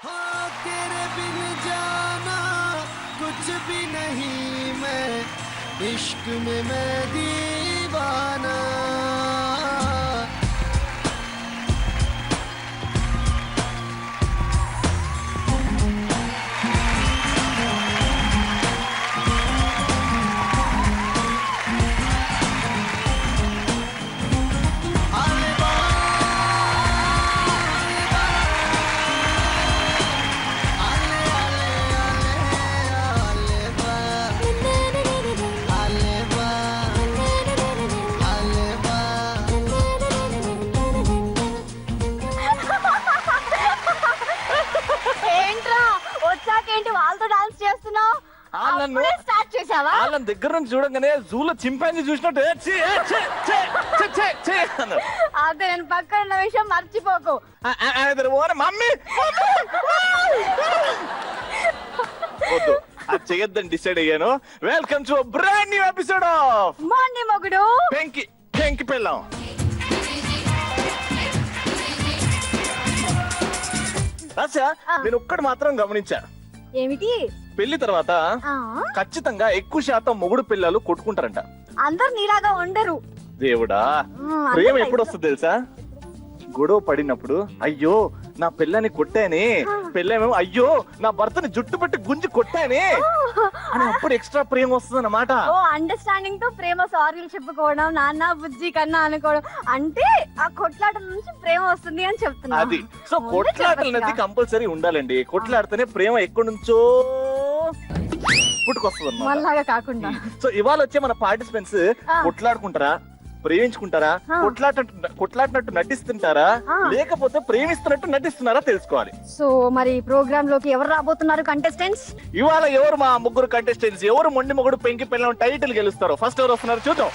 तेरे बिन जाना कुछ भी नहीं मैं इश्क में मैं दीवाना వాళ్ళని దగ్గర నుంచి చూడగానే జూలో చింపాంజీ చూసినట్టు అదే నేను పక్కన ఉన్న విషయం మర్చిపోకు. మమ్మీ వద్దు అది చెయ్యొద్దని డిసైడ్ అయ్యాను. Welcome to brand new episode of మొండి మొగుడు పెంకి పెళ్ళాం. నేను ఒక్కటి మాత్రం గమనించా. ఏమిటి? పెళ్లి తర్వాత ఖచ్చితంగా ఎక్కువ శాతం మొగుడు పిల్లలు కొట్టుకుంటారంట. అందరు నీలాగా ఉండరు. దేవుడా, ప్రేమ ఎప్పుడు వస్తుంది తెలుసా? గొడవ పడినప్పుడు అయ్యో నా పిల్లని కొట్టానే, పిల్లేమో అయ్యో నా భర్తని జుట్టు పట్టి గుంజి కొట్టానే అని అప్పుడు ఎక్స్ట్రా ప్రేమ వస్తుంది అన్నమాట. ఓ అండర్స్టాండింగ్ తో ప్రేమ సారీలు చెప్పుకోవడం, నాన్న బుజ్జి కన్నా అనుకోవడం, అంటే ఆ కొట్లాటల నుంచి ప్రేమ వస్తుంది అని చెప్తున్నా. అది సో కొట్లాటలు అనేది కంపల్సరీ ఉండాలండి. కొట్లాడితేనే ప్రేమ ఎక్కడి నుంచో పుట్టుకొస్తుంది అన్నమాట, కాకుండా. సో ఇవాళ వచ్చే మన పార్టిసిపెంట్స్ కొట్లాడుకుంటారా, ప్రేమించుకుంటారా, కొట్లాడినట్టు నటిస్తుంటారా, లేకపోతే ప్రేమిస్తున్నట్టు నటిస్తున్నారా తెలుసుకోవాలి. సో మరి ప్రోగ్రామ్ లోకి ఎవరు రాబోతున్నారు కంటెస్టెంట్స్? ఇవాళ ఎవరు మా ముగ్గురు కంటెస్టెంట్స్ ఎవరు మొండి మొగుడు పెంకి పిల్లం టైటిల్ గెలుస్తారు? ఫస్ట్ ఎవరు వస్తున్నారు చూద్దాం.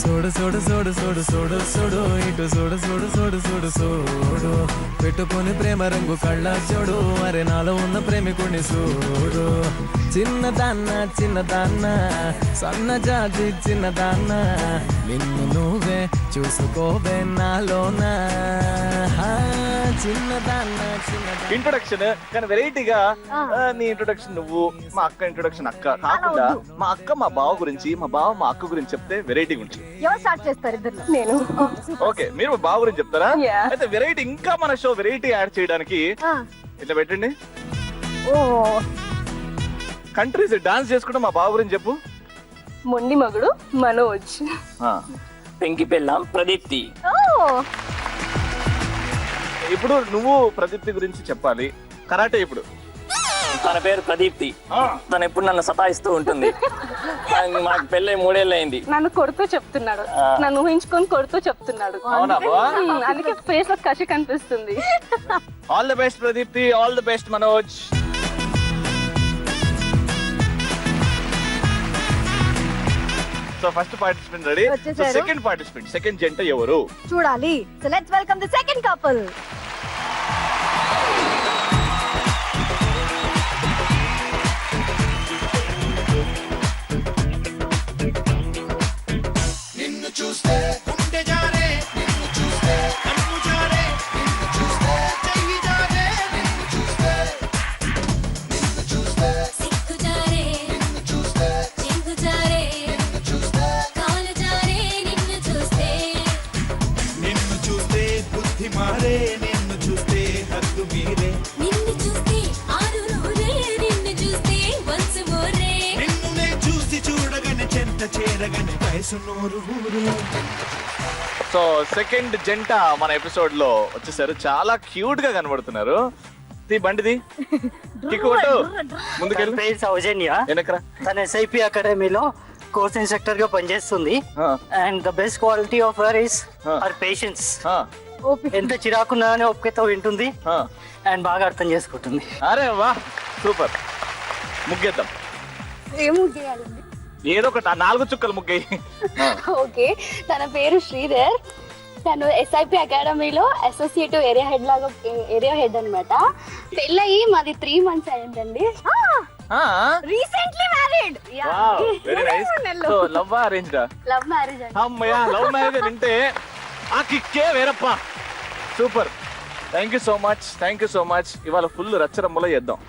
సోడు సోడు సోడు సోడు సోడు సోడు ఇటు సోడు సోడు సోడు సోడు సోడు పెట్టుకుని ప్రేమ రంగు కళ్ళ చూడు, అరే నాలో ఉన్న ప్రేమికుడిని చూడు. చిన్నదాన్న సన్నజాతి చిన్నదాన్న, నిన్ను నువ్వే చూసుకోవే నాలోనా. ఇంట్రొడక్షన్ కానీ వెరైటీగా నీ ఇంట్రొడక్షన్ నువ్వు, మా అక్క ఇంట్రొడక్షన్ అక్క కాకుండా మా అక్క మా బావ గురించి, మా బావ మా అక్క గురించి చెప్తే వెరైటీగా ఉంటుంది. నేను. ఓకే, మీరు మా బావ గురించి చెప్తారా? అయితే వెరైటీ, ఇంకా మన షో వెరైటీ యాడ్ చేయడానికి ఇట్లా పెట్టండి. కంట్రీస్ డాన్స్ చేసుకుంటా మా బావ గురించి చెప్పు. మొండి మగుడు మనోజ్, పెంకి పెళ్ళాం ప్రదీప్తి. ఇప్పుడు నువ్వు ప్రదీప్తి గురించి చెప్పాలి. కరాటే ఇప్పుడు తన పేరు ప్రదీప్తి. తను ఎప్పుడు నన్ను సతాయిస్తూ ఉంటుంది. మాకు పెళ్ళై 3 ఏళ్ళు అయింది. నన్ను కొడుతూ చెప్తున్నాడు, నన్ను ఊహించుకొని కొడుతూ చెప్తున్నాడు. అందుకే ఫేస్ లో కసి కనిపిస్తుంది. All the best Pradeepti, all the best Manoj. So first participant ready. Second participant, second జంట ఎవరు చూడాలి. So let's welcome the second couple. నిన్ను చూస్తే గుండె జారే, నిన్ను చూస్తే కన్ను జారే, నిన్ను చూస్తే చెయ్యి జారే, నిన్ను చూస్తే సిక్కు జారే, నిన్ను చూస్తే చింగు జారే, నిన్ను చూస్తే కాలు జారే, నిన్ను చూస్తే బుద్ధి మారే, నిన్ను చూస్తే హద్దు మీరే, నిన్ను చూస్తే ఆరు నూరే, నిన్ను చూస్తే వన్స్ మోరే, నిన్నునే చూసి చూడగానే చెంత చేరగానే వయసు నూరు ఊరే. సో సెకండ్ జంట మన ఎపిసోడ్ లో వచ్చేసారు. చాలా క్యూట్ గా కనబడుతున్నారు. బండిది ముందుకెళ్ళి. సౌజన్య, తన ఎస్ఐపి అకాడమీలో కోర్స్ ఇన్స్ట్రక్టర్ గా పనిచేస్తుంది. And the best quality of her is her patience. ఎంత చిరాకున్నా ఓపికతో వింటుంది అండ్ బాగా అర్థం చేసుకుంటుంది. అరే వా, సూపర్. ముగ్గేద్దాం. ఏదో ఒకటి 4 చుక్కలు ముగ్గే. ఓకే, తన పేరు శ్రీధర్. తను ఎస్ఐపి అకాడమీలో అసోసియేటివ్ ఏరియా హెడ్ అనమాట. పెళ్ళయి మాది 3 months అయిందండి. Recently married. Very nice. So love arranged? Love marriage అండి. అమ్మయ్య, లవ్ మ్యారేజ్ అంటే ఆ కిక్కే వేరప్ప. Super, thank you so much. ఇవాళ ఫుల్ రచ్చరమ్మలో చేద్దాం.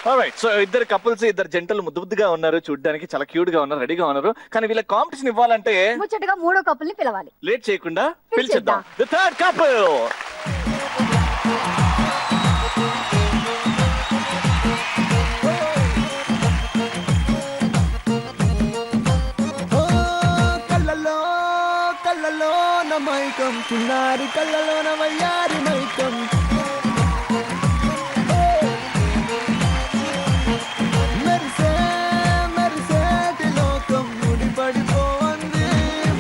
ఆల్రైట్, సో ఇద్దరు కపుల్స్, ఇద్దరు జంటలు ముద్దుగా ఉన్నారు, చూడడానికి చాలా క్యూట్ గా ఉన్నారు, రెడీగా ఉన్నారు. కానీ వీళ్ళ కాంపిటీషన్ ఇవ్వాలంటే ముచ్చటగా 3వ కపుల్ ని పిలవాలి. లేట్ చేయకుండా పిలిచేద్దాం. The third couple. కళ్ళలో మైకం, చిన్నారి కళ్ళలో వయ్యారి మైకం. మెరిసేటి లోకం ముడిపడిపోంది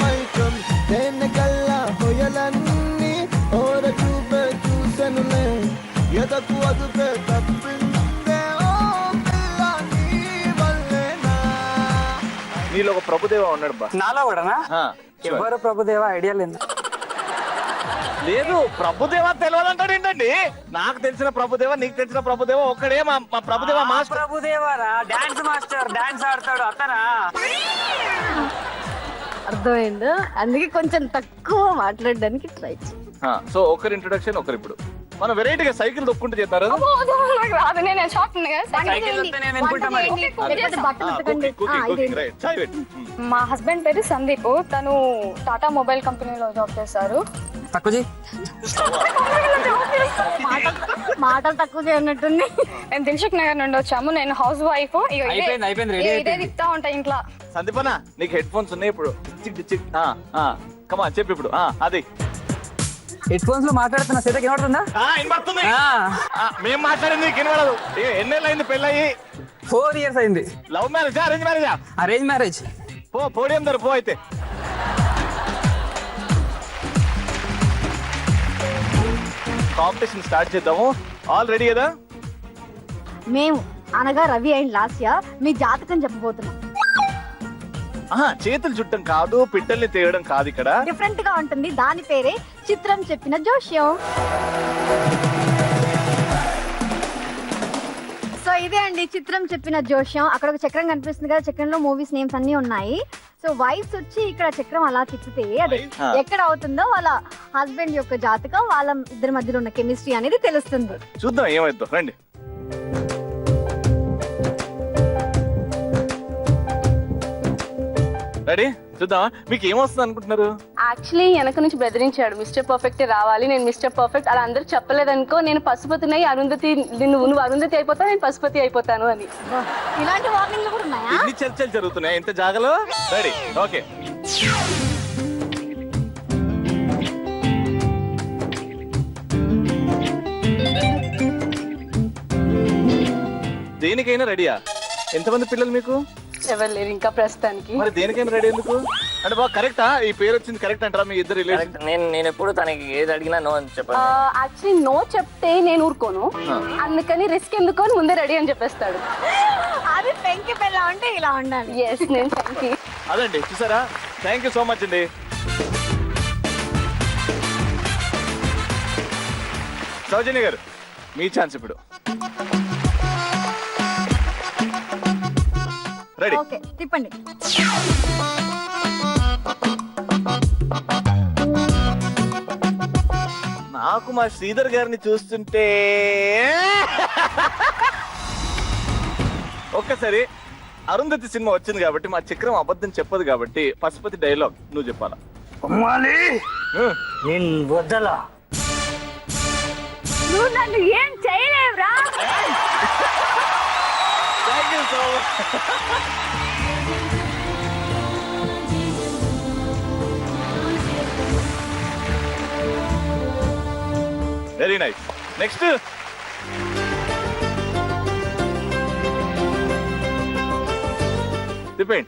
మైకం. తేనె కళ్ళ హొయలన్నీ ఓర చూపే చూసెనులే, ఎదకు అదుపే తప్పిందే ఓ పిల్ల నీ వల్లేనా. నీలో ఒక ప్రభుదేవ ఉన్నాడు బా. నాలో కూడానా? ఎవరు ప్రభుదేవ ఐడియా లేదు. లేదు, ప్రభుదేవ తెలియాలంటాడు ఏంటండి? నాకు తెలిసిన ప్రభుదేవ, నీకు తెలిసిన ప్రభుదేవ ఒక్కడే. మా ప్రభుదేవ మాస్టర్. ప్రభుదేవరా డాన్స్ మాస్టర్, డాన్స్ ఆడతాడు అతనా? అర్థమైందా? అందుకే కొంచెం తక్కువ మాట్లాడడానికి ట్రై చేయి. సో ఒకరి ఇంట్రొడక్షన్, ఒకరు ఇప్పుడు మనం వెరైటీగా సైకిల్ తొక్కుంటూ చేస్తారు. నాకు రాదు, నేను షాక్ మా హస్బెండ్ పేరు సందీప్. తను టాటా మొబైల్ కంపెనీలో జాబ్ చేస్తారు. మాటలు తక్కువ చేయనట్టుంది. మేము దిల్సుఖ్ నగర్ నుండి వచ్చాము. నేను హౌస్ వైఫ్. ఇదే తిప్పుతా ఉంటా ఇంట్లో. సందీపనా, నీకు హెడ్ ఫోన్స్ ఉన్నాయి ఇప్పుడు? కమా చెప్పు ఇప్పుడు. అది హెడ్ ఫోన్స్ లో మాట్లాడుతున్నా, సీతకి వినపడుతుందా? వినపడుతుంది. మేము మాట్లాడింది నీకు వినపడదు. ఎన్నేళ్ళు అయింది పెళ్ళయి? 4 years అయింది. లవ్ మ్యారేజా, అరేంజ్ మ్యారేజా? Arrange marriage. పోడియం ధర పో. అయితే కాంపిటీషన్ స్టార్ట్ చేద్దాము. ఆల్ రెడీ కదా? మేము అనగా రవి అండ్ లాస్య మీ జాతకం చెప్పబోతున్నాం. చేతులు చుట్టం కాదు, పిట్టల్ని తేయడం కాదు, ఇక్కడ డిఫరెంట్ గా ఉంటుంది. దాని పేరే చిత్రం చెప్పిన జోష్యం. సో ఇదే అండి చిత్రం చెప్పిన జోష్యం. అక్కడ ఒక చక్రం కనిపిస్తుంది కదా, చక్రంలో మూవీస్ నేమ్స్ అన్ని ఉన్నాయి. సో వైఫ్స్ వచ్చి ఇక్కడ చక్రం అలా తిప్పితే అది ఎక్కడ అవుతుందో వాళ్ళ హస్బెండ్ యొక్క జాతకం, వాళ్ళ ఇద్దరి మధ్యలో ఉన్న కెమిస్ట్రీ అనేది తెలుస్తుంది. చూద్దాం ఏమైందో. రండి. రెడీ? చూద్దామా. మీకు ఏమొస్తుంది అనుకుంటున్నారు? యాక్చువల్లీ వెనక నుంచి బెదిరించాడు, మిస్టర్ పర్ఫెక్ట్ రావాలి, నేను మిస్టర్ పర్ఫెక్ట్. అలా అందరూ చెప్పలేదనుకో, నేను పశుపతినై అరుంధతి, నువ్వు అరుంధతి అయిపోతా, నేను పశుపతి అయిపోతాను అని. ఇలాంటి వార్నింగ్లు కూడా ఉన్నాయా? ఎన్ని చర్చలు జరుగుతున్నాయి ఇంత జాగలో? రెడీ? ఓకే. దేనికైనా రెడీయా? ఎంతమంది పిల్లలు మీకు? ఎవరు లేరు ఇంకా ప్రస్తుతానికి. మరి దేనికైనా రెడీ ఎందుకు? అంటే బాగా కరెక్టా? ఈ పేరు వచ్చింది కరెక్ట్ అంటారా మీ ఇద్దరు రిలేషన్? నేను ఎప్పుడు తనకి ఏది అడిగినా నో అని చెప్పాను. యాక్చువల్లీ నో చెప్తే నేను ఊరుకోను, అందుకని రిస్క్ ఎందుకు అని ముందే రెడీ అని చెప్పేస్తాడు. అది పెంకి పిల్ల అంటే ఇలా ఉండాలి. ఎస్, నేను పెంకి. అదండి, చూసారా? థ్యాంక్ యూ సో మచ్ అండి. సౌజన్య గారు, మీ ఛాన్స్ ఇప్పుడు. రెడీ? ఓకే, తిప్పండి. నాకు మా శ్రీధర్ గారిని చూస్తుంటే ఒక్కసారి అరుంధతి సినిమా వచ్చింది కాబట్టి, మా చక్రం అబద్ధం చెప్పదు కాబట్టి పశుపతి డైలాగ్ నువ్వు చెప్పాలా? వద్దలా, నువ్వు నన్ను ఏం చేయలేవురా. Thank you so much. Very nice. Next depend.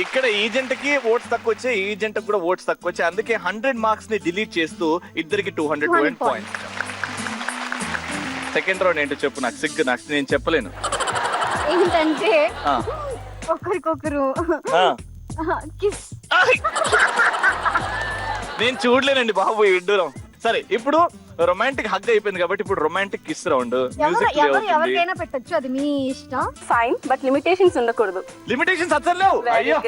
ఇక్కడ ఈ జంటకి ఓట్స్ తక్కువ వచ్చాయి, ఈ జంటకి కూడా ఓట్స్ తక్కువ వచ్చాయి. అందుకే 100 మార్క్స్ ని డిలీట్ చేస్తూ ఇద్దరికి 200 పాయింట్స్. సెకండ్ రౌండ్ ఏంటో చెప్పు, నాకు సిగ్గు, నాకు నేను చెప్పలేను. ఏంటంటే ఆ. ఒకరికొకరు ఆ. కిస్. నేను చూడలేనండి బాబు ఈ విడ్డూరం. సరే ఇప్పుడు రొమాంటిక్ హగ్ అయిపోయింది కాబట్టి ఇప్పుడు రొమాంటిక్ కిస్ రౌండ్. ఎవరికైనా పెట్టొచ్చు, అది మీ ఇష్టం. ఫైన్, బట్ లిమిటేషన్స్ ఉండకూడదు. లిమిటేషన్స్ అసలు లేవు. అయ్యో,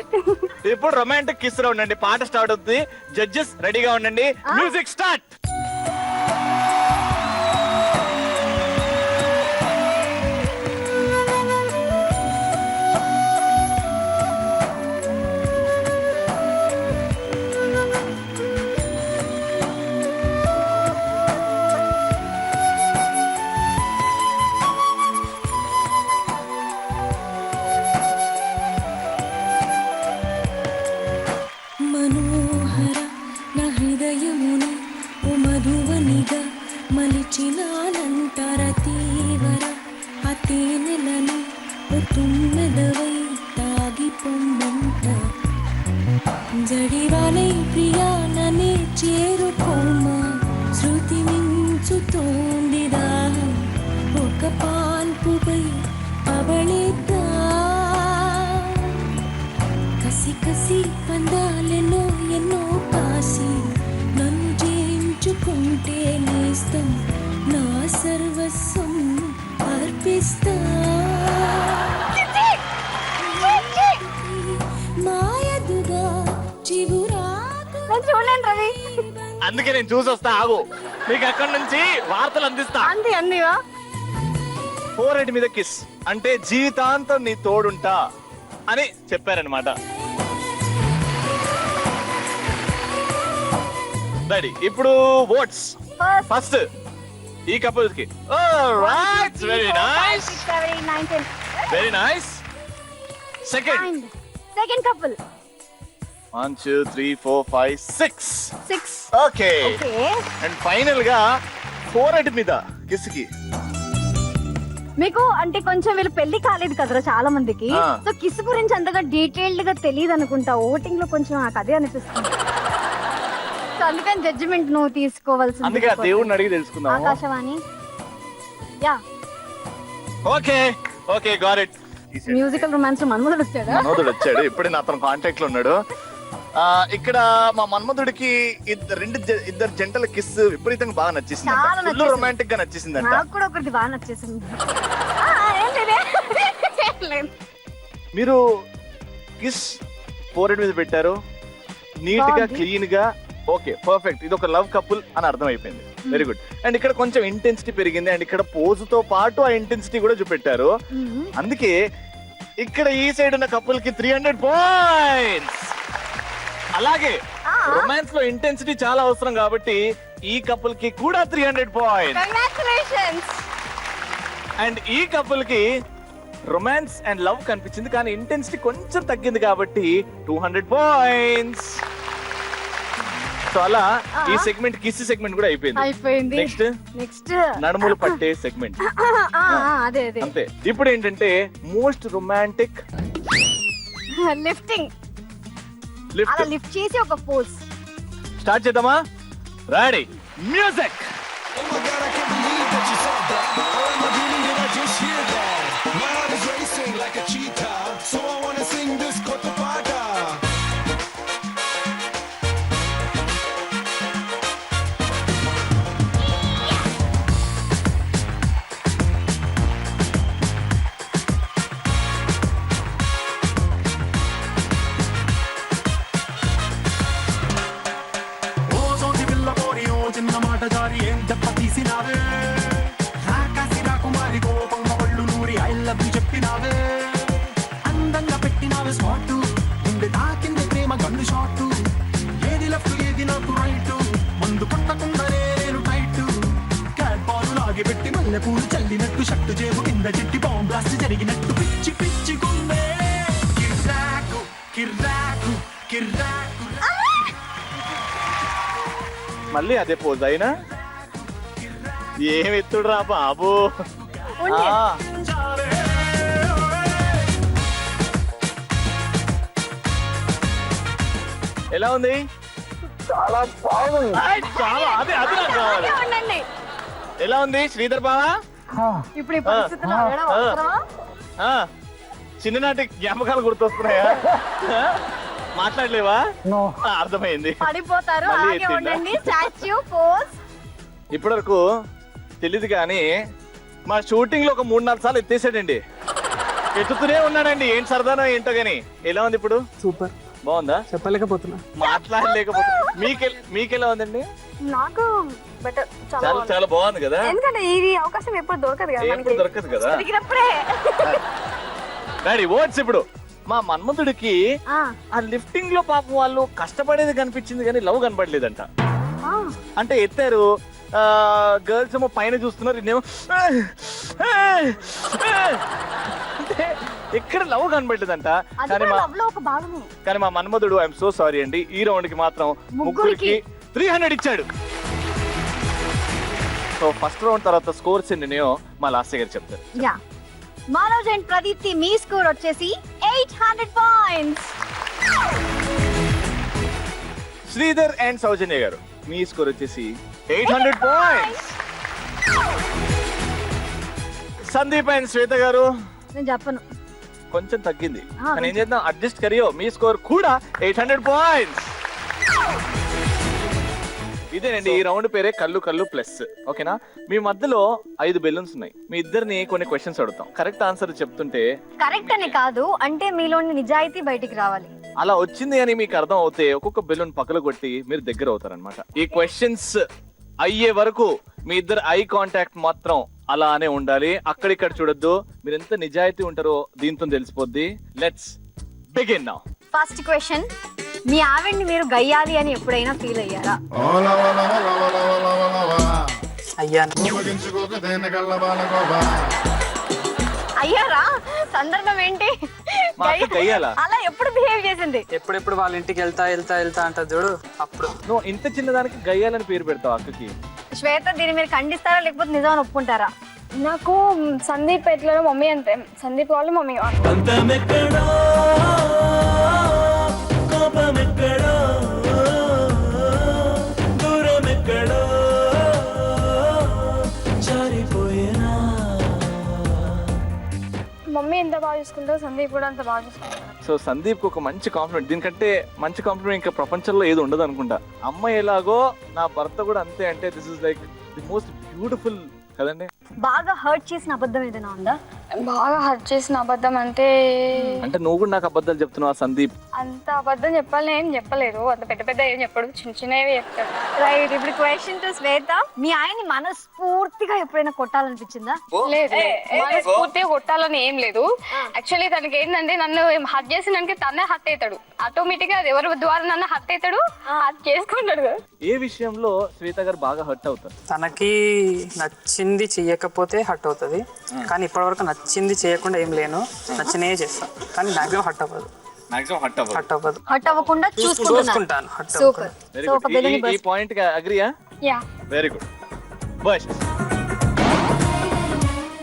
ఇప్పుడు రొమాంటిక్ కిస్ రౌండ్ అండి. పాట స్టార్ట్ అవుతుంది. జడ్జెస్ రెడీగా ఉండండి. Music start. మనోహర నా హృదయముని ఓ మధువనిగా మలిచినానంతర తీవర ఆ తేనెలని ఓ తుమ్మెదవై తాగి పొమ్మంట జడివాలై ప్రియాననే చేరుకోమా శృతి మించుతోంది దాహం ఒక పాన్పుపై అవళిద్దా కసి కసి పందాలెన్నో ఎన్నో కాసి నన్ను జయించుకుంటే నేస్తం నా సర్వస్వం అర్పిస్తా మాయదుగా చివురాకు. చూడండి రవి, అందుకే నేను చూసి వస్తా. ఆగు, మీకు అక్కడి నుంచి వార్తలు అందిస్తా. అందివా? ఫోర్ హెడ్ మీద కిస్ అంటే జీవితాంతం నీ తోడుంటా అని చెప్పారనమాట. రెడీ, ఇప్పుడు ఓట్స్. ఫస్ట్ ఈ కపుల్ కి. Very nice, very nice. Second couple. 1 2 3 4 5 6 6. Okay. And final గా ఫోర్ హెడ్ మీద కిస్ కి. మీకు అంటే కొంచెం వీళ్ళు పెళ్లి కాలేదు కదరా చాలా మందికి, సో కిస్ గురించి అంతగా డీటెయిల్డ్ గా తెలియదు అనుకుంటా. ఓటింగ్ లో కొంచెం నాకు అదే అనిపిస్తుంది. సో అందుకని జడ్జిమెంట్ నువ్వు తీసుకోవాల్సింది. అందుకే ఆ దేవుడిని అడిగి తెలుసుకుందాం. ఆకాశవాణి. Yeah, okay okay, got it. Musical romance Manmadhudu వచ్చాడా? మన్మధుడు వచ్చాడు, ఇప్పుడే అతను కాంటాక్ట్ లో ఉన్నాడు. ఇక్కడ మా మన్మధుడికి ఇద్దరు జంటల కిస్ విపరీతంగా బాగా నచ్చేసింది. ఫుల్ రొమాంటిక్ గా నచ్చేసిందంట. నాకు కూడా ఒకటి బాగా నచ్చేసింది. మీరు కిస్ ఫోర్ హెడ్ మీద పెట్టారు, నీట్ గా క్లీన్ గా. Okay, perfect. ఇది ఒక లవ్ కపుల్ అని అర్థం అయిపోయింది. Very good. అండ్ ఇక్కడ కొంచెం ఇంటెన్సిటీ పెరిగింది, అండ్ ఇక్కడ పోజుతో పాటు ఆ ఇంటెన్సిటీ కూడా చూపెట్టారు. అందుకే ఇక్కడ ఈ సైడ్ ఉన్న కపుల్ కి 300 పాయింట్స్. అలాగే రొమాన్స్ లో ఇంటెన్సిటీ చాలా అవసరం కాబట్టి ఈ కపుల్ కి కూడా 300 పాయింట్స్. కంగ్రాచులేషన్స్. అండ్ ఈ కపుల్ కి రొమాన్స్ అండ్ లవ్ కనిపించింది కానీ ఇంటెన్సిటీ కొంచెం తగ్గింది కాబట్టి 200 పాయింట్స్. సో అలా ఈ సెగ్మెంట్ కిస్ సెగ్మెంట్ కూడా అయిపోయింది. నెక్స్ట్ నడుములు పట్టే సెగ్మెంట్. అంతే. ఇప్పుడు ఏంటంటే మోస్ట్ రొమాంటిక్ లిఫ్టింగ్. అలా లిఫ్ట్ చేసి ఒక పోజ్ స్టార్ట్ చేద్దామా? Ready, music. Oh my God, I can't believe that you said that. Or am I dreaming? Did I just hear that? My heart is racing like a cheetah, so I wanna sing this Kotapata. చిన్న మాట జారి ఏం చెప్ప తీసినావే, రాకాసి రాకుమారి కోపంగా ఒళ్ళు నూరి I love you చెప్పినావే, అందంగా పెట్టినావే స్పాట్, గుండె తాకింది ప్రేమ గన్ను షాట్, ఏది లెఫ్ట్ ఏది నాకు రైట్, ముందు కొట్టకుండానే నేను టైట్, క్యాట్ బాల్ లాగి పెట్టి మల్లె పూలు చల్లినట్టు షట్టు చేపు కింద చెట్టి బాంబ్ బ్లాస్ట్ జరిగినట్టు పిచ్చి పిచ్చి గుండె కిర్రాకు కిర్రాకు కిర్రాకు. మళ్ళీ అదే పోజ్ అయినా ఏమి ఎత్తుడురా బాబు. ఎలా ఉంది? చాలా బాగుంది. చాలా అదే అది నాకు కావాలి. ఉండండి. ఎలా ఉంది శ్రీధర్ బావా? ఇప్పుడు ఈ పరిస్థితిలో అడగడం అవసరమా? చిన్ననాటి జ్ఞాపకాలు గుర్తొస్తున్నాయా? మాట్లాడలేవా? అర్థమైంది. పడిపోతారు. మళ్ళీ అలాగే ఎత్తిందా? ఉండండి. Statue pose. ఇప్పటివరకు తెలీదు కానీ మా షూటింగ్ లో ఒక 3-4 సార్లు ఎత్తేసాడండి. ఎత్తుతూనే ఉన్నాడండి. ఏం సరదానో ఏంటో గానీ. ఎలా ఉంది ఇప్పుడు? సూపర్. బాగుందా? చెప్పలేకపోతున్నా. మాట్లాడలేకపోతే మీకెలా ఉందండి? నాకు బెటర్. చాలా చాలా బాగుంది కదా. ఎందుకంటే ఈ అవకాశం ఎప్పుడు దొరకదు కదా ఎప్పుడు దొరకదు కదా. దొరికినప్పుడే. డాడీ ఓట్స్ ఇప్పుడు మా మన్మధుడికి ఆ లిఫ్టింగ్ లో పాపం వాళ్ళు కష్టపడేది కనిపించింది కానీ లవ్ కనపడలేదంట. అంటే ఎత్తారు, గర్ల్స్ ఏమో పైన చూస్తున్నారు, ఇన్నేమో అంటే ఎక్కడ లవ్ కనబడలేదంట. కానీ మా మన్మధుడు ఐఎమ్ సో సారీ అండి, ఈ రౌండ్ కి మాత్రం ముగ్గురికి 300 ఇచ్చాడు. సో ఫస్ట్ రౌండ్ తర్వాత స్కోర్స్ ఎన్నినాయో మా లాస్ట్ గారు చెప్తారు. Manoj and Pradeepti me score వచ్చేసి 800 పాయింట్స్. శ్రీధర్ అండ్ సౌజన్య గారు మీ స్కోర్ వచ్చేసి 800 పాయింట్స్. సందీప్ అండ్ శ్వేత గారు నేను చెప్పను, కొంచెం తగ్గింది కానీ ఏం చేద్దాం, అడ్జస్ట్ కరియో. మీ స్కోర్ కూడా 800 పాయింట్స్. ఇదేనండి ఈ రౌండ్ పేరే కళ్ళు కళ్ళు ప్లస్. ఓకేనా? మీ మధ్యలో 5 బెలూన్స్ ఉన్నాయి. మీ ఇద్దరిని కొన్ని క్వశ్చన్స్ అడుగుతాం. కరెక్ట్ ఆన్సర్ చెప్తుంటే కరెక్ట్ అని కాదు, అంటే మీలోని నిజాయితీ బయటికి రావాలి. అలా వచ్చింది అని మీకు అర్థం అవుతే ఒక్కొక్క బెలూన్ పక్కన కొట్టి మీరు దగ్గర అవుతారనమాట. ఈ క్వశ్చన్స్ అయ్యే వరకు మీ ఇద్దరు ఐ కాంటాక్ట్ మాత్రం అలానే ఉండాలి. అక్కడిక్కడ చూడొద్దు. మీరు ఎంత నిజాయితీ ఉంటారో దీంతో తెలిసిపోద్ది. Let's begin now. First question, మీ ఆవిడ్ని మీరు గయ్యాలి అని ఎప్పుడైనా ఫీల్ అయ్యారా? అయ్యారా? సందర్భం ఏంటి? అలా ఎప్పుడు బిహేవ్ చేసింది? ఎప్పుడెప్పుడు వాళ్ళ ఇంటికి వెళ్తా వెళ్తా వెళ్తా అంటది చూడు, అప్పుడు. నువ్వు ఇంత చిన్నదానికి గయ్యాలని పేరు పెడతావు అక్కకి. శ్వేత, దీన్ని మీరు ఖండిస్తారా లేకపోతే నిజం ఒప్పుకుంటారా? నాకు సందీప్ ఎట్లా మమ్మీ అంతే, సందీప్ వాళ్ళు మమ్మీ వాళ్ళు. మమ్మీ ఎంత బాగా చూసుకుంటారో సందీప్ కూడా అంత బాగా చూసుకుంటారు. సో సందీప్ ఒక మంచి కాంప్లిమెంట్. దీనికంటే మంచి కాంప్లిమెంట్ ఇంకా ప్రపంచంలో ఏది ఉండదు అనుకుంటా. అమ్మాయి ఎలాగో నా భర్త కూడా అంతే అంటే this is like the most beautiful కదండి. బాగా హర్ట్ చేసిన అబద్ధం ఏదైనా ఉందా? బాగా హర్ట్ చేసిన అబద్ధం అంటే నువ్వు కూడా నాకు అబద్ధాలు చెప్తున్నావు సందీప్. అంత అబద్ధం చెప్పాలని ఏం చెప్పలేదు, అంత పెద్ద పెద్ద ఏం చెప్పడు, చిన్న చిన్నవి చెప్తాడు. రైట్. ఇప్పుడు క్వశ్చన్ టు శ్వేత, మీ ఆయన్ని మనస్ఫూర్తిగా ఎప్పుడైనా కొట్టాలనిపించిందా? లేదు, మనస్ఫూర్తిగా కొట్టాలని ఏం లేదు. యాక్చువల్లీ తనకి ఏంటంటే నన్ను హర్ట్ చేసినానికి తనే హర్ట్ అవుతాడు. ఆటోమేటిక్ గా అది ఎవరి ద్వారా నన్ను హర్ట్ అవుతాడు, హర్ట్ చేసుకుంటాడు. ఏ విషయంలో శ్వేత గారు బాగా హర్ట్ అవుతారు? తనకి నచ్చింది చెయ్యకపోతే హర్ట్ అవుతుంది, కానీ ఇప్పటివరకు నచ్చింది చేయకుండా ఏం లేను, నచ్చినవి చేస్తాను, కానీ మాక్సిమం హర్ట్ అవ్వదు. హర్ట్ అవ్వకుండా చూసుకుంటాను. సూపర్. సో ఒక బెలూన్ ఈ పాయింట్ కి అగ్రీయా? Yeah, very good. బస్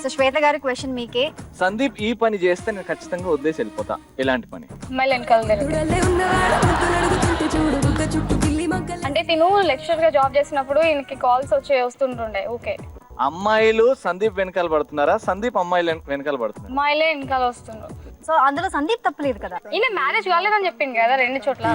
సో శ్వేత గారి క్వశ్చన్ మీకే. సందీప్ ఈ పని చేస్తే నేను ఖచ్చితంగా వదిలేసి వెళ్ళిపోతా. ఎలాంటి పని? మళ్ళీ వెనకాల అంటే తిను లెక్చరర్ గా జాబ్ చేసినప్పుడు ఈయనకి కాల్స్ వస్తుంటుండే. ఓకే, అమ్మాయిలు సందీప్ వెనకాల పడుతున్నారా, సందీప్ అమ్మాయిలు వెనకాల పడుతున్నారు? అమ్మాయిలే వెనకాల వస్తుండ్రు. సో అందులో సందీప్ తప్పలేదు కదా. ఈయన మ్యారేజ్ కాలేదని చెప్పింది కదా 2 చోట్ల.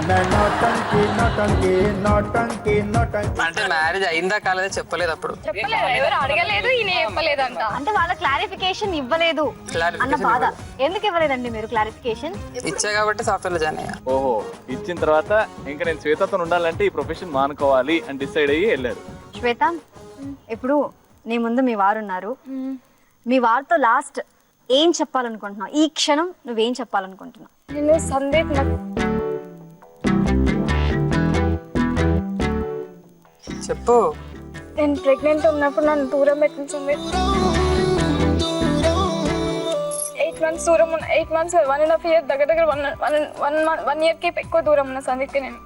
అంటే మ్యారేజ్ అయిందా కాలేదా చెప్పలేదు, అప్పుడు చెప్పలేదు, ఎవరు అడగలేదు, ఈయన చెప్పలేదంట. అంటే వాళ్ళ క్లారిఫికేషన్ ఇవ్వలేదు అన్న బాధ. ఎందుకు ఇవ్వలేదండి మీరు క్లారిఫికేషన్? ఇచ్చా కాబట్టి సాఫ్ట్వేర్ జాయిన్ అయ్యా. ఓహో, ఇచ్చిన తర్వాత ఇంకా నేను శ్వేతతో ఉండాలంటే ఈ ప్రొఫెషన్ మానుకోవాలి అని డిసైడ్ అయ్యి వెళ్ళారు. శ్వేత, ఇప్పుడు నీ ముందు మీ వారు ఉన్నారు. మీ వారితో లాస్ట్ ఏం చెప్పాలనుకుంటున్నావు? ఈ క్షణం నువ్వేం చెప్పాలనుకుంటున్నావు? నేను సందీప్ చెప్పు. నేను ప్రెగ్నెంట్ ఉన్నప్పుడు నన్ను దూరం పెట్టించింది. 8 months దూరం ఉన్న, 8 months 1.5 years దగ్గర 1 year కి ఎక్కువ దూరం ఉన్న సందీప్కి నేను.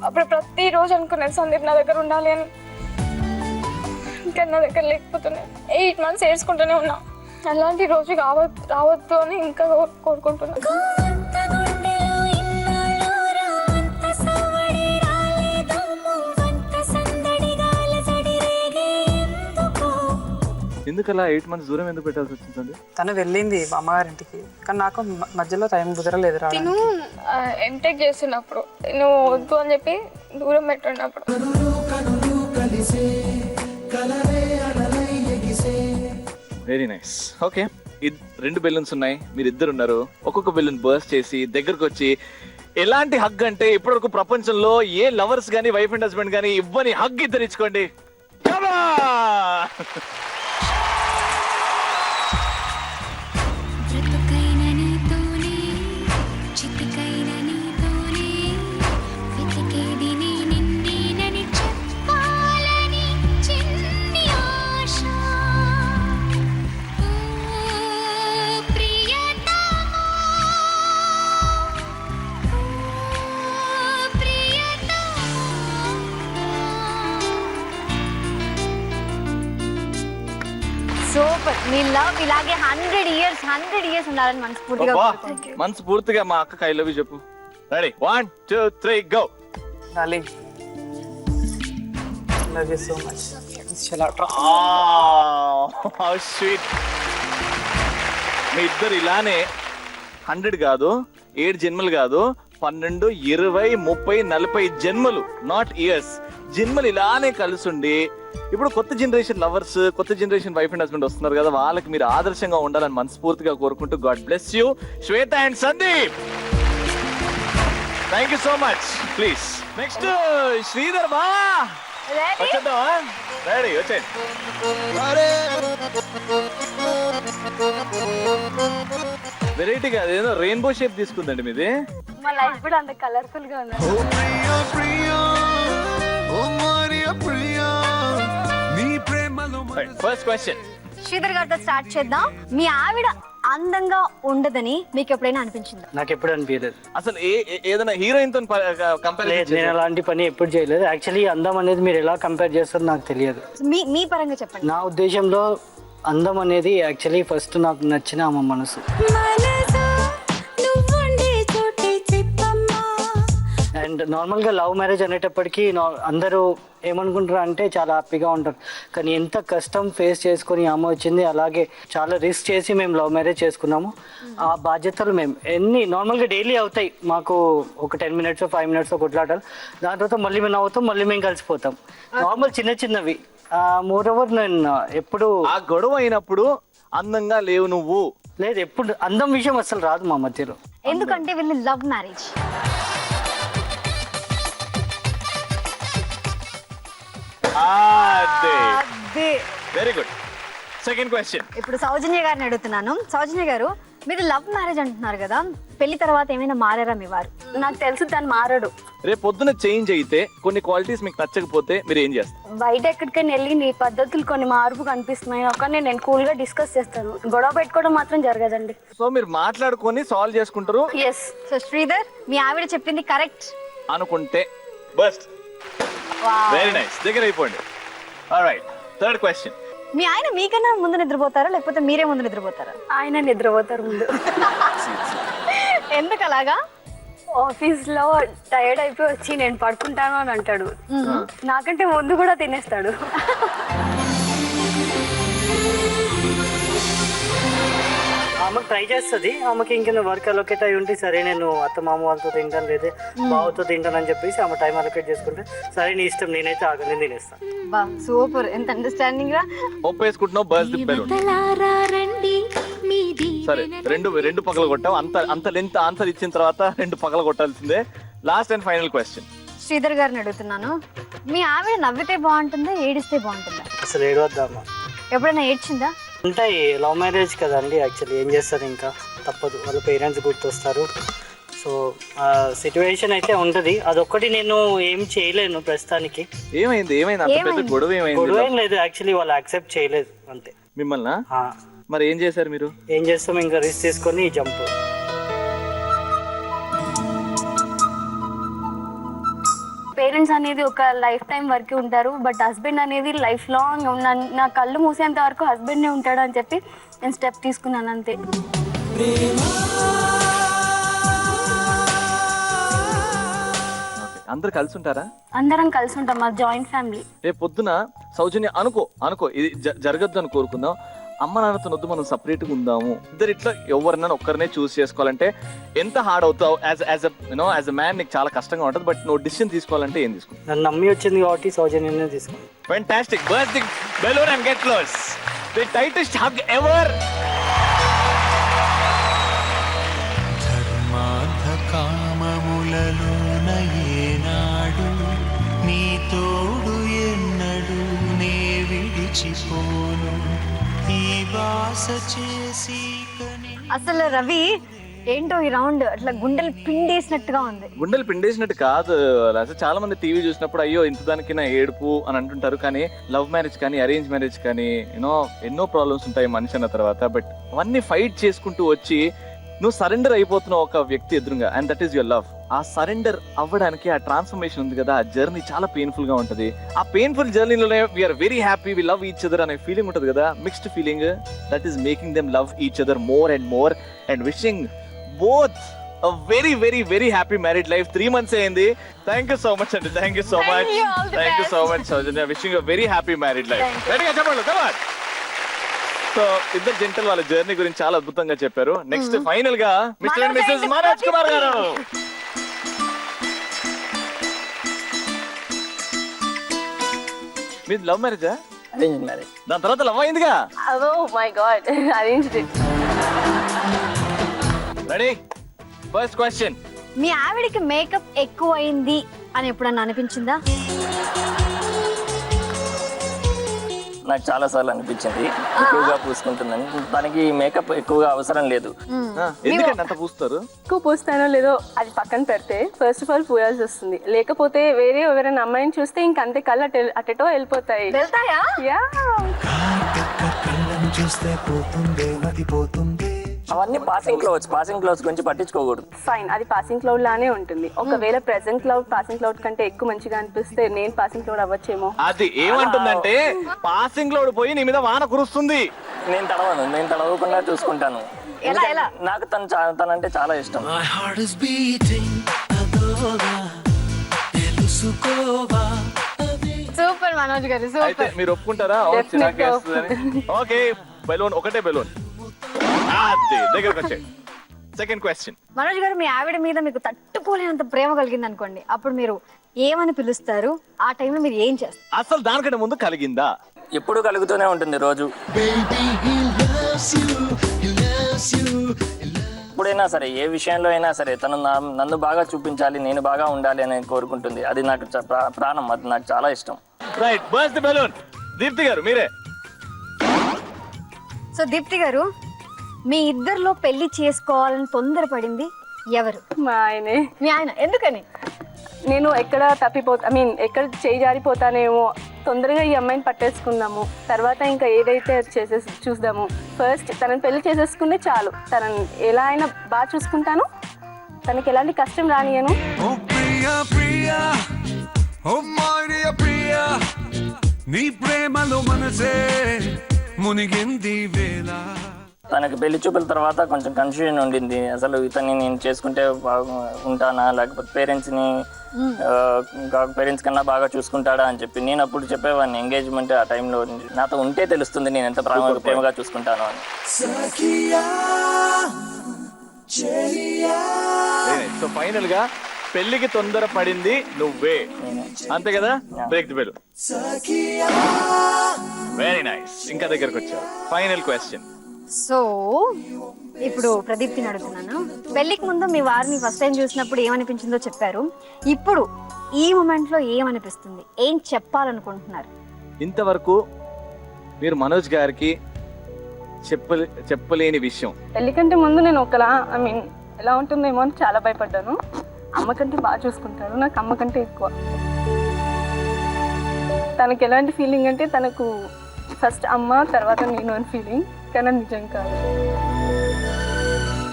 అప్పుడు ప్రతిరోజు అనుకున్నాను సందీప్ నా దగ్గర ఉండాలి అని, ఇంకా నా దగ్గర లేకపోతున్నాను. 8 months ఏడ్చుకుంటూనే ఉన్నా. అలాంటి రోజు రావద్దు అని ఇంకా కోరుకుంటున్నాను. ఎందుకలా 8 months దూరం ఎందుకు పెట్టాల్సి వచ్చింది? తను వెళ్ళింది అమ్మగారింటికి, కానీ నాకు మధ్యలో టైం కుదరలేదు రావడానికి. నేను ఎంటెక్ చేస్తున్నప్పుడు నువ్వు వద్దు అని చెప్పి దూరం పెట్టున్నప్పుడు. Very nice. ఓకే, 2 బెలూన్స్ ఉన్నాయి, మీరు ఇద్దరు ఉన్నారు. ఒక్కొక్క బెలూన్ బర్స్ట్ చేసి దగ్గరకు వచ్చి ఎలాంటి హగ్ అంటే ఇప్పటివరకు ప్రపంచంలో ఏ లవర్స్ గానీ వైఫ్ అండ్ హస్బెండ్ గానీ ఇవ్వని హగ్ ఇద్దరు ఇచ్చుకోండి. Come on! బ్రతుకైన నీతోనే చితికైన నీతోనే వెతికేది నీ నిన్నేనని చెప్పాలని చిన్ని ఆశ. ఓ ప్రియతమా, ఓ ప్రియతమా. సూపర్. మీ లవ్ ఇలాగే 100 years ఉండాలని మనస్ఫూర్తిగా అబ్బా, కోరుకుంటున్నాను. మనస్ఫూర్తిగా మా అక్కకి ఐ లవ్ యూ చెప్పు. Ready, 1 2 3 go. Darling, love you so much. How sweet. మీ ఇద్దరు ఇలానే 100 కాదు, 7 జన్మలు కాదు, 12 20 30 40 జన్మలు, నాట్ ఇయర్స్, జన్మలు ఇలానే కలుసుండి ఇప్పుడు కొత్త జనరేషన్ లవర్స్, కొత్త జనరేషన్ వైఫ్ అండ్ హస్బెండ్ వస్తున్నారు కదా, వాళ్ళకి మీరు ఆదర్శంగా ఉండాలని మనస్ఫూర్తిగా కోరుకుంటూ God bless you Shweta and Sandeep. Thank you so much. Please next Sridhar బా Ready? వచ్చేద్దామా? రెడీ, వచ్చేయండి. వెరైటీగా అదేదో రెయిన్బో షేప్ తీసుకుందండి మీది. మా లైఫ్ కూడా అంత కలర్ఫుల్ గా ఉంది. Oh Priya Priya, oh Maria Priya, నీ ప్రేమలో ఫస్ట్ క్వశ్చన్. శ్రీధర్ గారితో స్టార్ట్ చేద్దాం. మీ ఆవిడ అందంగా ఉండదని మీకు ఎప్పుడైనా అనిపించిందా? నాకు ఎప్పుడు అనిపించలేదు. అసలు ఏదైనా హీరోయిన్ తో కంపేర్ లేదు, నేను అలాంటి పని ఎప్పుడు చేయలేదు. యాక్చువల్లీ అందం అనేది మీరు ఎలా కంపేర్ చేస్తారో నాకు తెలియదు. మీ పరంగా చెప్పండి. నా ఉద్దేశంలో అందం అనేది యాక్చువల్లీ ఫస్ట్ నాకు నచ్చిన ఆమె మనసు. మనసా నువ్వుండే చోటే చెప్పమ్మా. అండ్ నార్మల్గా లవ్ మ్యారేజ్ అనేటప్పటికీ అందరూ ఏమనుకుంటారు అంటే చాలా హ్యాపీగా ఉంటారు, కానీ ఎంత కష్టం ఫేస్ చేసుకొని ఆమె వచ్చింది. అలాగే చాలా రిస్క్ చేసి మేము లవ్ మ్యారేజ్ చేసుకున్నాము. ఆ బాధ్యతలు మేము నార్మల్గా డైలీ అవుతాయి మాకు, ఒక 10 minutes 5 minutes కొట్లాటాలు, దాని తర్వాత మళ్ళీ మేము నవ్వుతాం, మళ్ళీ మేము కలిసిపోతాం. నార్మల్ చిన్నవి. మోర్ ఓవర్ నేను ఎప్పుడు ఆ గొడవ అయినప్పుడు అందంగా లేవు నువ్వు లేదు, ఎప్పుడు అందం విషయం అసలు రాదు మా మధ్యలో. ఎందుకంటే వీళ్ళు love marriage. Very good. Second question. ఇప్పుడు సౌజన్య గారిని అడుగుతున్నాను. సౌజన్య గారు, మీరు లవ్ మ్యారేజ్ అంటున్నారు కదా, పెళ్లి తర్వాత ఏమైనా మారారా మీ వారు? నాకు తెలుసు తను మారడు. రేపు పొద్దున చేంజ్ అయితే కొన్ని క్వాలిటీస్ మీకు నచ్చకపోతే మీరు ఏం చేస్తారు? బయట ఎక్కడికైనా వెళ్ళి నీ పద్ధతులు కొన్ని మార్పు కనిపిస్తున్నాయి ఒకనే నేను కూల్ గా డిస్కస్ చేస్తాను. గొడవ పెట్టుకోవడం మాత్రం జరగదండి. సో మీరు మాట్లాడుకొని సాల్వ్ చేసుకుంటారు. ఎస్. సో శ్రీధర్, మీ ఆవిడ చెప్పింది కరెక్ట్ అనుకుంటే బస్ట్. వెరీ నైస్, దగ్గర అయిపోండి. Alright, third question. మీ ఆయన మీకన్నా ముందు నిద్రపోతారా లేకపోతే మీరే ముందు నిద్రపోతారా? ఆయన నిద్రపోతారు ముందు. ఎందుకు అలాగా? ఆఫీస్ లో టైర్డ్ అయిపోయి వచ్చి నేను పడుకుంటాను అని అంటాడు. నాకంటే ముందు కూడా తినేస్తాడు. ఆమెకు ట్రై చేస్తుంది. ఆమెకి ఇంకేదో వర్క్ అలొకేట్ అయి ఉంటే సరే నేను అత్త మామ వాళ్ళతో తింటాను, లేదా బావతో తింటాను అని చెప్పేసి ఆమె టైం అలొకేట్ చేసుకుంటే సరే నీ ఇష్టం, నేనైతే ఆగని తినేస్తాను. బా సూపర్, ఎంత అండర్స్టాండింగ్ రా. ఒప్పేసుకుంటున్నావు బస్ బెలూన్. సరే, రెండు పగల కొట్టావు. అంత లెంత్ ఆన్సర్ ఇచ్చిన తర్వాత 2 పగల కొట్టాల్సిందే. Last and final question. Sridhar garu అడుగుతున్నాను. మీ ఆవిడ నవ్వితే బాగుంటుందా ఏడిస్తే బాగుంటుందా? అసలు ఏడవద్దామా? ఎప్పుడైనా ఏడ్చిందా? ఉంటాయి, లవ్ మ్యారేజ్ కదండి. యాక్చువల్లీ ఏం చేస్తారు, ఇంకా తప్పదు, వాళ్ళ పేరెంట్స్ గుర్తొస్తారు. సో ఆ సిచ్యువేషన్ అయితే ఉంటుంది. అదొక్కటి నేను ఏం చేయలేను ప్రస్తుతానికి. ఏమైంది? అంత పెద్ద గొడవ ఏమైంది? గొడవ ఏం లేదు, యాక్చువల్లీ వాళ్ళు యాక్సెప్ట్ చేయలేదు అంతే. మిమ్మల్ని మరి ఏం చేశారు మీరు? ఏం చేస్తాం, ఇంకా రిస్క్ తీసుకొని జంప్. పేరెంట్స్ అనేది ఒక లైఫ్ టైం వరకు ఉంటారు, బట్ హస్బెండ్ అనేది లైఫ్ లాంగ్ నా కళ్ళు మూసేంత వరకు హస్బెండే ఉంటాడు అని చెప్పి నేను స్టెప్ తీసుకున్నాను అంతే. అందరు కలిసి ఉంటారా? అందరం కలిసి ఉంటాం, మా జాయింట్ ఫ్యామిలీ. రేపు పొద్దున సౌజన్య అనుకో ఇది జరగద్దు అని కోరుకుందాం, అమ్మ నాన్నతో వద్దు మనం సపరేట్ గా ఉందాము, ఇద్దరు ఇట్లా ఎవరినైనా ఒక్కరినే చూస్ చేసుకోవాలంటే ఎంత హార్డ్ అవుతావు? యాజ్ అ మ్యాన్ నీకు చాలా కష్టంగా ఉంటుంది, బట్ నువ్వు డిసిషన్ తీసుకోవాలంటే ఏం తీసుకుంటావు? నన్ను నమ్మి వచ్చింది కాబట్టి సౌజన్యనే తీసుకున్నాను. Fantastic. Burst the balloon and get close. The tightest hug ever. ధర్మార్థ కామములలోన ఏనాడు నీ తోడు ఎన్నడు నే విడిచిపోను ఈ బాస చేసి కని. అసలు రవి ఏంటో ఈ రౌండ్ అట్లా గుండెలు పిండేసినట్టుగా ఉంది. గుండెలు పిండేసినట్టు కాదు, అసలు చాలా మంది టీవీ చూసినప్పుడు అయ్యో ఇంత దానికి నా ఏడుపు అని అంటుంటారు, కానీ లవ్ మ్యారేజ్ కానీ అరేంజ్ మ్యారేజ్ కానీ ఎన్నో ప్రాబ్లమ్స్ ఉంటాయి మనిషి అన్న తర్వాత, బట్ అవన్నీ ఫైట్ చేసుకుంటూ వచ్చి నువ్వు సరెండర్ అయిపోతున్నావు ఒక వ్యక్తి ఎదురుగా, and that is your love. ఆ సరెండర్ అవ్వడానికి ఆ ట్రాన్స్ఫర్మేషన్ ఉంది కదా, ఆ జర్నీ చాలా పెయిన్ఫుల్ గా ఉంటది. ఆ పెయిన్ఫుల్ జర్నీలోనే we are very happy, we love each other అనే ఫీలింగ్ ఉంటది కదా, mixed feeling. That is making them love each other more and more and wishing both a very very very happy married life. 3 months అయింది. Thank you so much అండి, thank you so much, thank you so much Saujanya, wishing you a very happy married life. రెడీగా చెప్పండి, come on. So ఇద్దరు జంటలు వాళ్ళ journey గురించి చాలా అద్భుతంగా చెప్పారు. నెక్స్ట్ ఫైనల్ గా mister and missus Manoj Kumar garu. మీది లవ్ మ్యారేజా? Arrange marriage. దాని తర్వాత లవ్ అయిందిగా? Oh my god, arranged it. రెడీ? First question. మీ ఆవిడికి మేకప్ ఎక్కువ అయింది అని ఎప్పుడన్నా అనిపించిందా? నాకు చాలా సార్లు అనిపించింది ఎక్కువగా పూసుకుంటుందని. తనకి మేకప్ ఎక్కువగా అవసరం లేదు. ఎందుకంటే అంత పూస్తారు? ఎక్కువ పూస్తానో లేదో అది పక్కన పెడితే ఫస్ట్ ఆఫ్ ఆల్ పూయాల్సి వస్తుంది, లేకపోతే వేరే ఎవరైనా అమ్మాయిని చూస్తే ఇంక అంతే కళ్ళు అటెటో వెళ్ళిపోతాయి. వెళ్తాయా? యా, చూస్తే పోతుందే మతిపోతుందే. అవన్నీ పాసింగ్ క్లౌడ్స్ గురించి పట్టించుకోకూడదు. ఫైన్, అది పాసింగ్ క్లౌడ్ లానే ఉంటుంది. ఒకవేళ ప్రెసెంట్ క్లౌడ్ పాసింగ్ క్లౌడ్ కంటే ఎక్కువ మంచిగా అనిపిస్తే నేను పాసింగ్ క్లౌడ్ అవ్వచ్చేమో. అది ఏమంటుందంటే పాసింగ్ లోడ్ పోయి నీ మీద వాన కురుస్తుంది. నేను తడవకుండా చూసుకుంటాను. నాకు తనంటే చాలా ఇష్టం. My heart is beating అదోగా తెలుసుకోవా. సూపర్ మనోజ్ గారు, అయితే సూపర్. మీరు ఒప్పుకుంటారా? ఓకే, బెలూన్ ఒకటే బెలూన్ దగ్గరకు వచ్చే. Second question. మనోజ్ గారు, మీ ఆవిడ మీద మీకు తట్టుకోలేనంత ప్రేమ కలిగింది అనుకోండి, అప్పుడు మీరు ఏమని పిలుస్తారు? ఆ టైంలో మీరు ఏం చేస్తారు? అసలు దానికంటే ముందు కలిగిందా? ఎప్పుడు కలుగుతూనే ఉంటుంది రోజు. ఎప్పుడైనా సరే, ఏ విషయంలో అయినా సరే తను నన్ను బాగా చూపించాలి, నేను బాగా ఉండాలి అని కోరుకుంటుంది. అది నాకు ప్రాణం, అది నాకు చాలా ఇష్టం. Right, burst the balloon. Deepthi గారు మీరే. సో దీప్తి గారు, మీ ఇద్దరిలో పెళ్లి చేసుకోవాలని తొందరపడింది ఎవరు? మా ఆయనే. మీ ఆయన. ఎందుకని? నేను ఎక్కడ ఎక్కడ చేయి జారిపోతానేమో, తొందరగా ఈ అమ్మాయిని పట్టేసుకుందాము, తర్వాత ఇంకా ఏదైతే చూద్దాము. ఫస్ట్ తనని పెళ్లి చేసేసుకుంటే చాలు, తనని ఎలా అయినా బాగా చూసుకుంటాను, తనకి ఎలాంటి కష్టం రానియను. ఓ ప్రియా ప్రియా, ఓ మై డియర్ ప్రియా, నీ ప్రేమలో మనసే మునిగింది వేళ. తనకి పెళ్లి చూపుల తర్వాత కొంచెం కన్ఫ్యూజన్ ఉండింది. అసలు ఇతన్ని నేను చేసుకుంటే ఉంటానా, లేకపోతే పేరెంట్స్ కన్నా బాగా చూసుకుంటాడా అని చెప్పి. నేను అప్పుడు చెప్పేవాడిని, ఎంగేజ్మెంట్ ఆ టైంలో నాతో ఉంటే తెలుస్తుంది నేను ఎంత ప్రేమగా చూసుకుంటాను అని. సో ఫైనల్ గా పెళ్లికి తొందర పడింది నువ్వే, అంతే కదా? Break the bell. Very nice. ఇంకా దగ్గరకు వచ్చావు. Final question. సో ఇప్పుడు ప్రదీప్తిని అడుగుతున్నాను. పెళ్లికి ముందు మీ వారిని ఫస్ట్ టైం చూసినప్పుడు ఏమనిపించిందో చెప్పారు. ఇప్పుడు ఈ మూమెంట్ లో ఏమనిపిస్తుంది? ఏం చెప్పాలనుకుంటున్నారు? ఇంతవరకు మీరు మనోజ్ గారికి చెప్పలేని విషయం. పెళ్లి కంటే ముందు నేను ఒకలా ఎలా ఉంటుందేమో అని చాలా భయపడ్డాను. అమ్మ కంటే బాగా చూసుకుంటారు, నాకు అమ్మ కంటే ఎక్కువ. తనకి ఎలాంటి ఫీలింగ్ అంటే తనకు ఫస్ట్ అమ్మ తర్వాత నేను అని ఫీలింగ్, కానీ నిజం కాదు.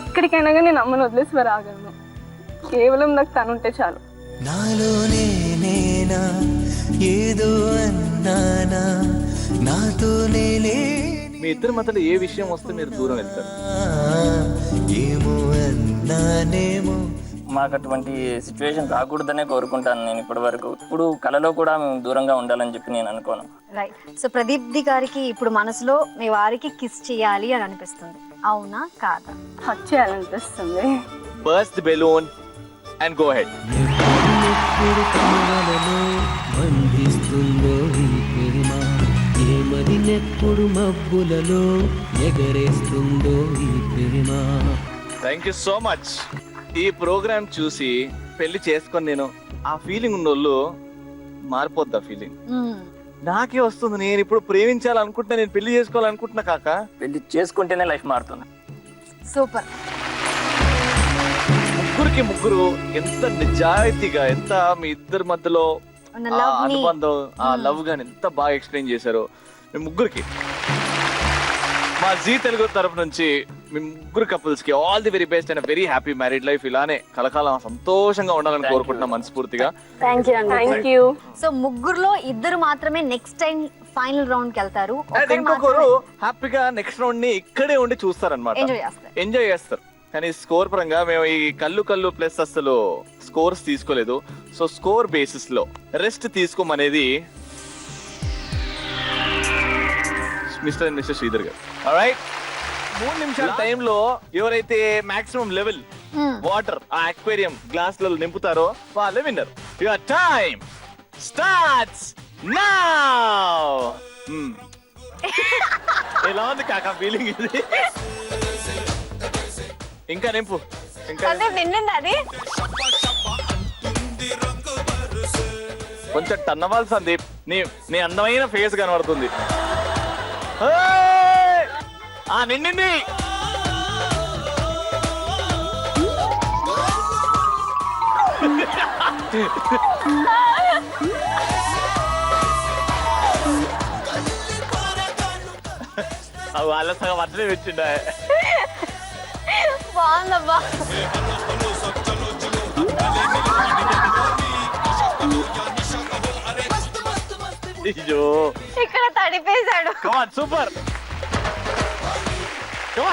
ఎక్కడికైనా కానీ నేను అమ్మను వదిలేసి రాగలను, కేవలం నాకు తను ఉంటే చాలు. నాలోనే నేనా ఏదో అన్నానా నాతోనే మీ ఇద్దరి మధ్యలో ఏ విషయం వస్తే మీరు దూరం వెళ్తారు? ఏమో అన్నానేమో. మాకు అటువంటి సిచ్యువేషన్ రాకూడదనే కోరుకుంటాను నేను ఇప్పటి వరకు. ఇప్పుడు కళలో కూడా మేము దూరంగా ఉండాలని చెప్పి నేను అనుకోను. రైట్. సో ప్రదీప్ ది గారికి ఇప్పుడు మనసులో మీ వారికి కిస్ చేయాలి అని అనిపిస్తుంది, అవునా కాదా? హక్ చేయాలనిపిస్తుంది. Burst balloon and go head. ఎప్పుడు కమలలో బంధిస్తుందో ఈ ప్రేమ, ఏమది నెప్పుడు మబ్బులలో ఎగరేస్తుందో ఈ ప్రేమ. Thank you so much. ఈ ప్రోగ్రామ్ చూసి పెళ్లి చేసుకొని నేను ఆ ఫీలింగ్ ఉన్నోళ్ళు మారిపోద్ది. ఆ ఫీలింగ్ నాకే వస్తుంది. నేను ఇప్పుడు ప్రేమించాలనుకుంటున్నా, నేను పెళ్లి చేసుకోవాలనుకుంటున్నా కాక. పెళ్లి చేసుకుంటేనే లైఫ్ మారుతుంది. సూపర్. ముగ్గురికి ముగ్గురు ఎంత నిజాయితీగా, ఎంత మీ ఇద్దరి మధ్యలో అనుబంధం, ఆ లవ్ గాని ఎంత బాగా ఎక్స్ప్లెయిన్ చేశారు మీ ముగ్గురికి. మా జీ తెలుగు తరపు నుంచి మీ ముగ్గురు కపుల్స్ కి all the very best and very happy married life. ఇలానే కలకాలం సంతోషంగా ఉండాలని కోరుకుంటున్నా మనస్ఫూర్తిగా. Thank you. సో ముగ్గురులో ఇద్దరు మాత్రమే నెక్స్ట్ టైం ఫైనల్ రౌండ్ కి వెళ్తారు, ఇంకొకరు హ్యాపీగా నెక్స్ట్ రౌండ్ ని ఇక్కడే ఉండి చూస్తారన్నమాట, ఎంజాయ్ చేస్తారు. కానీ స్కోర్ పరంగా మేము ఈ కళ్ళు ప్లస్ అసలు స్కోర్స్ తీసుకోలేదు. సో స్కోర్ బేసిస్ లో రెస్ట్ తీసుకోమనేది mister and mister Sridhar garu. Alright, 3 నిమిషాల టైంలో ఎవరైతే మాక్సిమం లెవెల్ వాటర్ ఆ అక్వేరియం గ్లాస్ లలో నింపుతారో వాళ్ళే winner. Your time starts now. ఎలా ఉంది కాకా ఫీలింగ్ ఇది? ఇంకా నింపు, ఇంకా అది కొంచెం టన్నవాలి సందీప్. నీ అందమైన ఫేస్ కనబడుతుంది. నిండింది. వాళ్ళ సగం అట్లే వచ్చిండా. బాగుందబ్బా. అయ్యో ఇక్కడ తడిపేశాడు. Come on, super. Come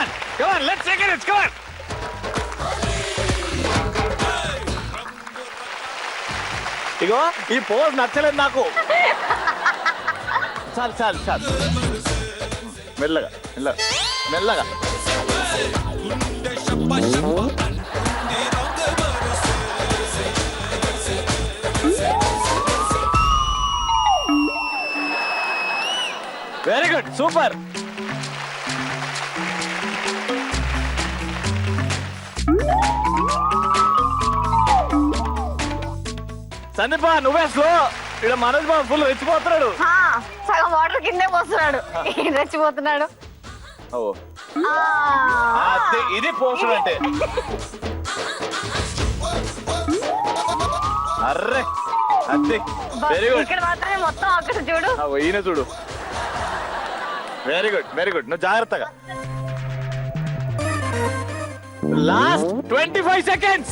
on, let's take it, come on. ఇగో ఈ పోజ్ నచ్చలేదు నాకు. చాలు మెల్లగా. Very good, super. సందీప నువ్వే స్లో. ఇక్కడ మనోజ్ బాబు ఫుల్ రెచ్చిపోతున్నాడు. సగం వాటర్ కిందే పోస్తున్నాడు, రెచ్చిపోతున్నాడు. ఇది పోస్టర్ అంటే. అర్రే అంతే. Very good. ఇక్కడ మాత్రమే మొత్తం అక్కడ చూడు. ఈయన చూడు. Very good. నువ్వు జాగ్రత్తగా. Last 25 seconds.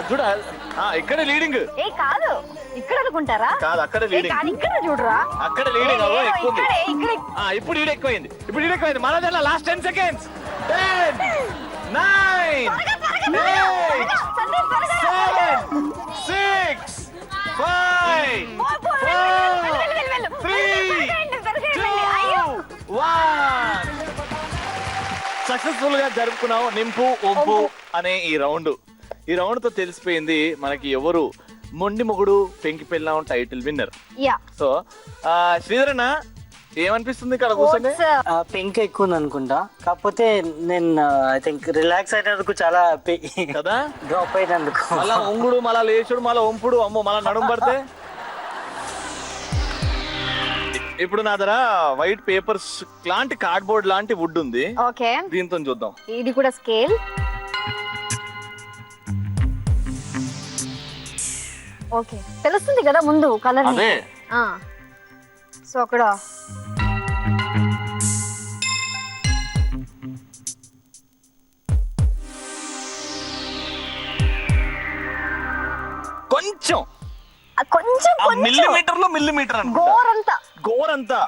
చూడ ఇక్కడ లీడింగ్. కాదు ఇక్కడ అనుకుంటారా? కాదు అక్కడ లీడింగ్. ఇక్కడ చూడరా, అక్కడ లీడింగ్. ఇప్పుడు ఈడ ఎక్కువైంది. మన లాస్ట్ 10 seconds. 10 9 8 7 6 5 4 3 2 1. సక్సెస్ఫుల్ గా జరుపుకున్నావు నింపు ఒంపు అనే ఈ రౌండ్ తో తెలిసిపోయింది మనకి ఎవరు మొండి Mogudu Penki Pellam title winner. So శ్రీధరన్న ఏమనిపిస్తుంది ఇక్కడ కూర్చొని? పెంక్ ఎక్కువ ఉంది అనుకుంటా, కాకపోతే నేను ఐ థింక్ రిలాక్స్ అయినందుకు చాలా కదా, డ్రాప్ అయినందుకు. మళ్ళా ఒంగుడు మళ్ళా లేచుడు మళ్ళా ఒంపుడు, అమ్మో మళ్ళా నడుము పడితే. ఇప్పుడు నా దగ్గర వైట్ పేపర్స్ లాంటి కార్డ్బోర్డ్ లాంటి వుడ్ ఉంది. ఓకే, దీంతో చూద్దాం. ఇది కూడా స్కేల్. ఓకే, తెలుస్తుంది కదా ముందు కలర్. సో అక్కడ కొంచెం కొంచెం మిల్లీమీటర్ లో మిల్లీమీటర్ గోరంతా గోరంతా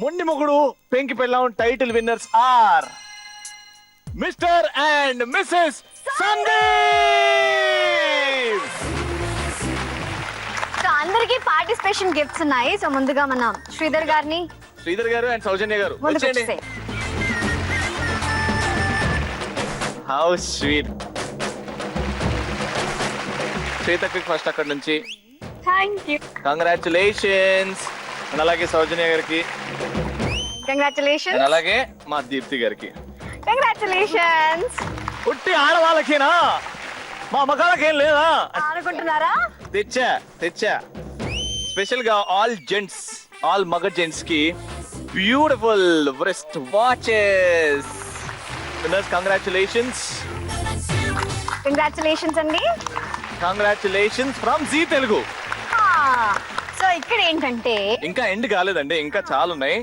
మొండి Mogudu Penki Pellam title winners are Mr and Mrs Sandeep. So అందరికి పార్టిసిపేషన్ గిఫ్ట్స్ ఉన్నాయి. సో ముందుగా మనం శ్రీధర్ గారు అండ్ సౌజన్య గారు ముందుకు వచ్చేయండి. వచ్చేసేయ్. How sweet. శ్రీతకి ఫస్ట్ అక్కడ నుంచి థ్యాంక్ యూ. కంగ్రాచులేషన్స్. అండ్ అలాగే సౌజన్య గారికి కంగ్రాచులేషన్స్. అండ్ అలాగే మా దీప్తి గారికి. కంగ్రాచులేషన్స్. పుట్టి ఆడవాళ్ళకేనా, మా మగాళ్ళకేం లేదా? అనుకుంటున్నారా? తెచ్చా స్పెషల్ గా ఆల్ జెంట్స్, ఆల్ మగ జెంట్స్ కి beautiful wrist watches. Winners, congratulations. Congratulations అండి. Congratulations from Zee Telugu. So ఇక్కడ ఏంటంటే ఇంకా ఎండ్ కాలేదండి, ఇంకా చాలా ఉన్నాయి.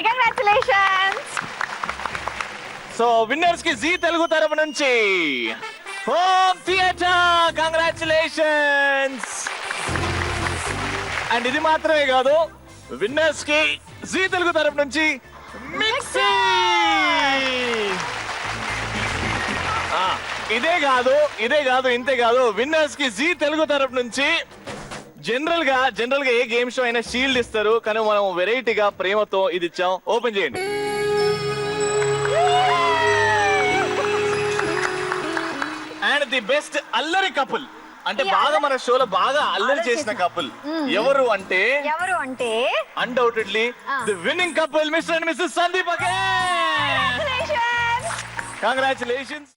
కంగ్రాచులేషన్స్. సో విన్నర్స్ కి జీ తెలుగు తరపు నుంచి హోమ్ థియేటర్ కంగ్రాచులేషన్స్. అండ్ ఇది మాత్రమే కాదు, విన్నర్స్ కి జీ తెలుగు తరపు నుంచి మిక్సీ. ఇదే కాదు ఇంతే కాదు, విన్నర్స్ కి జీ తెలుగు తరపు నుంచి జనరల్ గా ఏ గేమ్ షో అయినా షీల్డ్ ఇస్తారు, కానీ మనం వెరైటీగా ప్రేమతో ఇది ఇచ్చాం. ఓపెన్ చేయండి. అండ్ ది బెస్ట్ అల్లరి కపుల్, అంటే బాగా మన షోలో బాగా అల్లరి చేసిన కపుల్ ఎవరు అంటే undoubtedly the winning couple Mr and Mrs Sandeep. Congratulations.